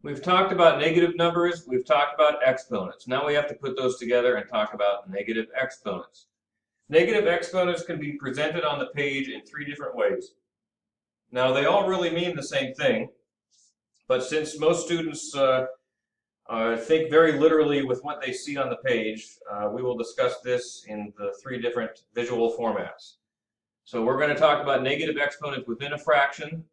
We've talked about negative numbers, we've talked about exponents. Now we have to put those together and talk about negative exponents. Negative exponents can be presented on the page in three different ways. Now they all really mean the same thing, but since most students think very literally with what they see on the page, we will discuss this in the three different visual formats. So we're going to talk about negative exponents within a fraction.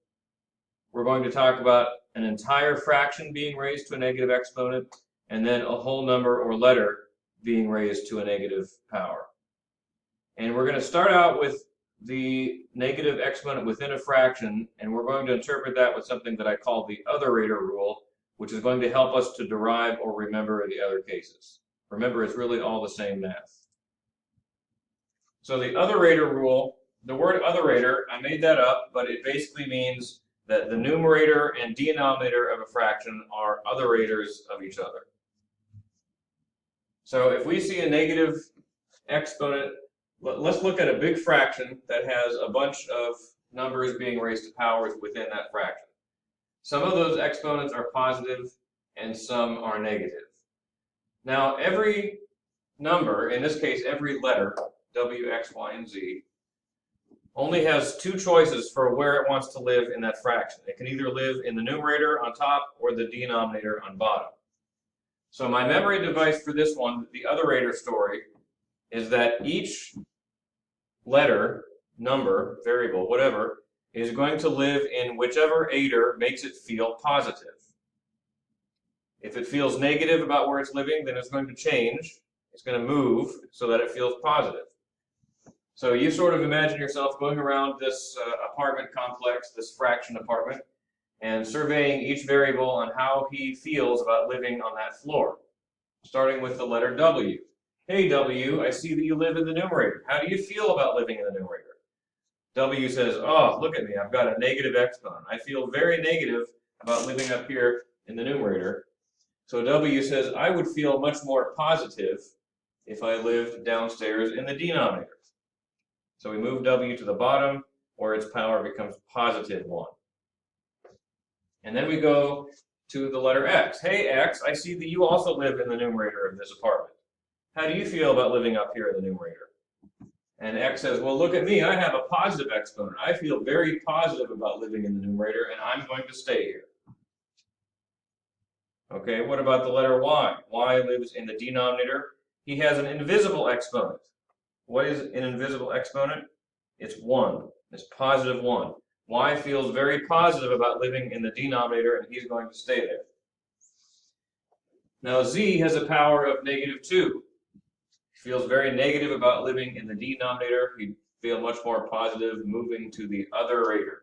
We're going to talk about an entire fraction being raised to a negative exponent, and then a whole number or letter being raised to a negative power. And we're going to start out with the negative exponent within a fraction, and we're going to interpret that with something that I call the otherator rule, which is going to help us to derive or remember the other cases. Remember, it's really all the same math. So the otherator rule, the word otherator, I made that up, but it basically means that the numerator and denominator of a fraction are otherators of each other. So if we see a negative exponent, let's look at a big fraction that has a bunch of numbers being raised to powers within that fraction. Some of those exponents are positive and some are negative. Now every number, in this case every letter, W, X, Y, and Z, only has two choices for where it wants to live in that fraction. It can either live in the numerator on top or the denominator on bottom. So my memory device for this one, the otherator story, is that each letter, number, variable, whatever, is going to live in whichever ater makes it feel positive. If it feels negative about where it's living, then it's going to change. It's going to move so that it feels positive. So you sort of imagine yourself going around this apartment complex, this fraction apartment, and surveying each variable on how he feels about living on that floor, starting with the letter W. Hey W, I see that you live in the numerator. How do you feel about living in the numerator? W says, oh, look at me, I've got a negative exponent. I feel very negative about living up here in the numerator. So W says, I would feel much more positive if I lived downstairs in the denominator. So we move W to the bottom, where its power becomes positive 1. And then we go to the letter X. Hey X, I see that you also live in the numerator of this apartment. How do you feel about living up here in the numerator? And X says, well, look at me, I have a positive exponent. I feel very positive about living in the numerator, and I'm going to stay here. Okay, what about the letter Y? Y lives in the denominator. He has an invisible exponent. What is an invisible exponent? It's 1. It's positive 1. Y feels very positive about living in the denominator, and he's going to stay there. Now Z has a power of negative 2. He feels very negative about living in the denominator. He'd feel much more positive moving to the otherator.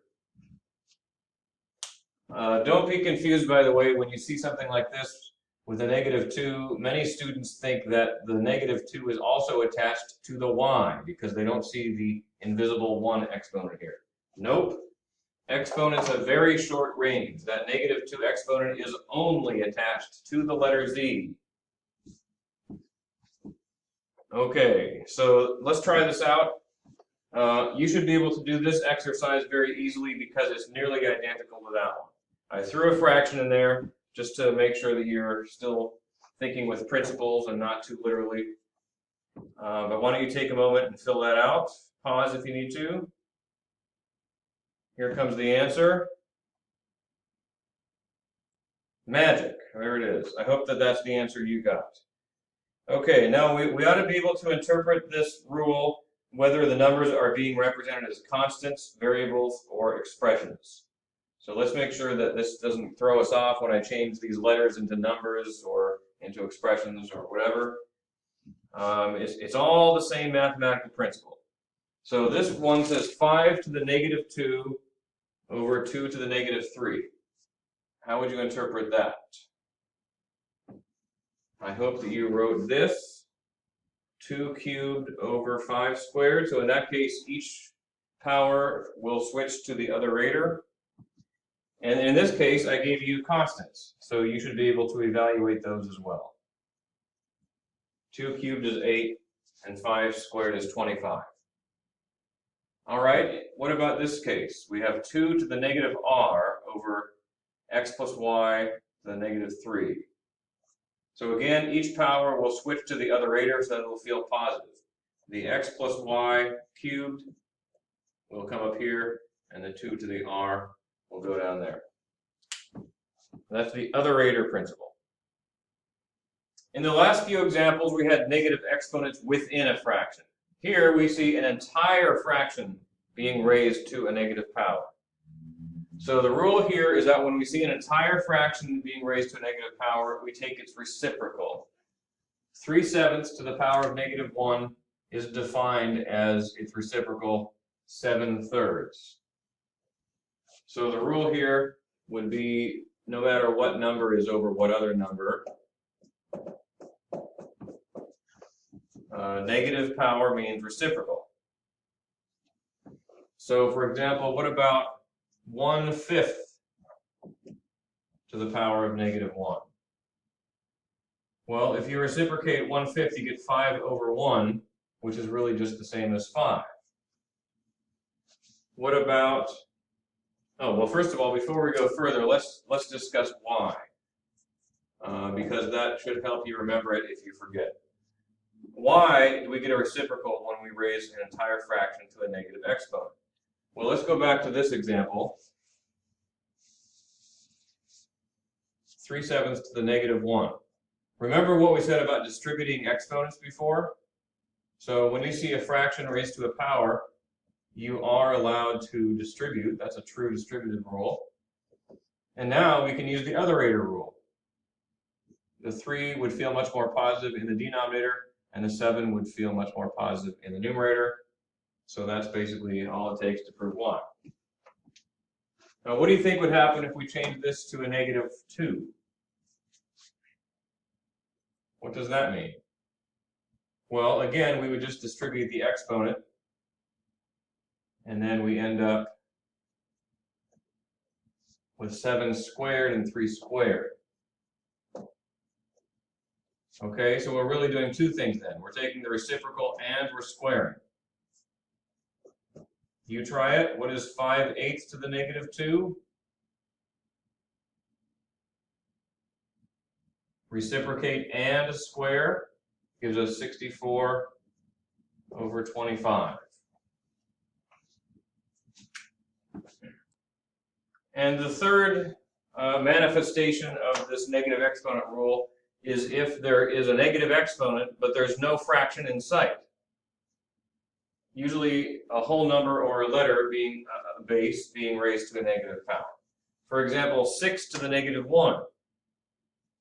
Don't be confused, by the way, when you see something like this with a negative 2, many students think that the negative 2 is also attached to the Y because they don't see the invisible 1 exponent here. Nope. Exponents have very short range. That negative 2 exponent is only attached to the letter Z. Okay, so let's try this out. You should be able to do this exercise very easily because it's nearly identical to that one. I threw a fraction in there just to make sure that you're still thinking with principles and not too literally. But why don't you take a moment and fill that out. Pause if you need to. Here comes the answer. Magic. There it is. I hope that that's the answer you got. Okay, now we ought to be able to interpret this rule whether the numbers are being represented as constants, variables, or expressions. So let's make sure that this doesn't throw us off when I change these letters into numbers or into expressions or whatever. It's all the same mathematical principle. So this one says 5 to the negative 2 over 2 to the negative 3. How would you interpret that? I hope that you wrote this, 2 cubed over 5 squared. So in that case, each power will switch to the otherator. And in this case, I gave you constants, so you should be able to evaluate those as well. 2 cubed is 8, and 5 squared is 25. All right, what about this case? We have 2 to the negative r over x plus y to the negative 3. So again, each power will switch to the other rater so that it will feel positive. The x plus y cubed will come up here, and the 2 to the r will go down there. That's the other rater principle. In the last few examples, we had negative exponents within a fraction. Here we see an entire fraction being raised to a negative power. So the rule here is that when we see an entire fraction being raised to a negative power, we take its reciprocal. 3/7 to the power of negative 1 is defined as its reciprocal 7/3. So the rule here would be no matter what number is over what other number, negative power means reciprocal. So for example, what about 1/5 to the power of negative 1? Well, if you reciprocate 1/5, you get 5/1, which is really just the same as 5. What about, oh, well, first of all, before we go further, let's discuss y, because that should help you remember it if you forget. Why do we get a reciprocal when we raise an entire fraction to a negative exponent? Well, let's go back to this example. 3/7 to the negative 1. Remember what we said about distributing exponents before? So when you see a fraction raised to a power, you are allowed to distribute. That's a true distributive rule. And now we can use the other rater rule. The 3 would feel much more positive in the denominator, and the 7 would feel much more positive in the numerator. So that's basically all it takes to prove y. Now, what do you think would happen if we changed this to a negative 2? What does that mean? Well, again, we would just distribute the exponent, and then we end up with 7 squared and 3 squared. Okay, so we're really doing two things then. We're taking the reciprocal and we're squaring. You try it. What is 5/8 to the negative 2? Reciprocate and square gives us 64/25. And the third manifestation of this negative exponent rule is if there is a negative exponent, but there's no fraction in sight. Usually a whole number or a letter being a base being raised to a negative power. For example, 6 to the negative 1.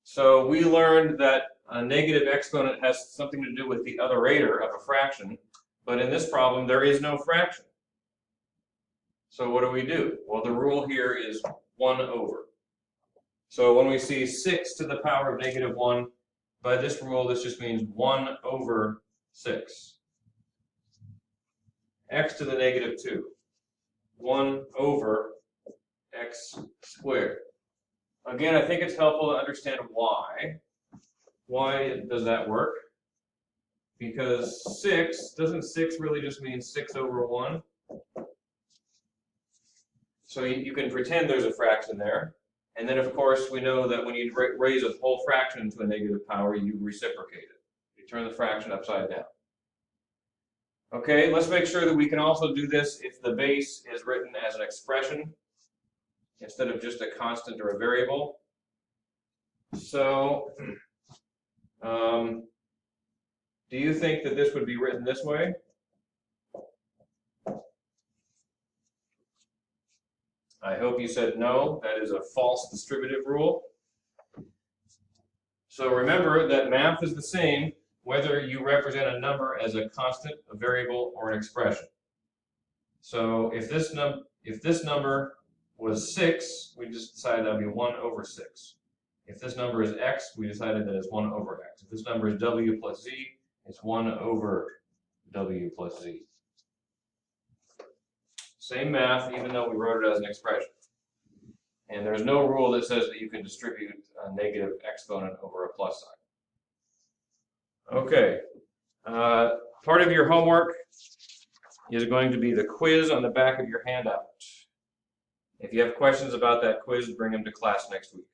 So we learned that a negative exponent has something to do with the other rater of a fraction, but in this problem there is no fraction. So what do? Well, the rule here is 1/. So when we see 6 to the power of negative 1, by this rule this just means 1/6. X to the negative 2, 1/x squared. Again, I think it's helpful to understand why. Why does that work? Because 6, doesn't 6 really just mean 6/1? So you can pretend there's a fraction there. And then, of course, we know that when you raise a whole fraction to a negative power, you reciprocate it. You turn the fraction upside down. Okay, let's make sure that we can also do this if the base is written as an expression instead of just a constant or a variable. So, do you think that this would be written this way? I hope you said no. That is a false distributive rule. So remember that math is the same whether you represent a number as a constant, a variable, or an expression. So if this number was 6, we just decided that would be 1/6. If this number is x, we decided that it's 1/x. If this number is w plus z, it's 1/w plus z. Same math, even though we wrote it as an expression. And there's no rule that says that you can distribute a negative exponent over a plus sign. Okay, part of your homework is going to be the quiz on the back of your handout. If you have questions about that quiz, bring them to class next week.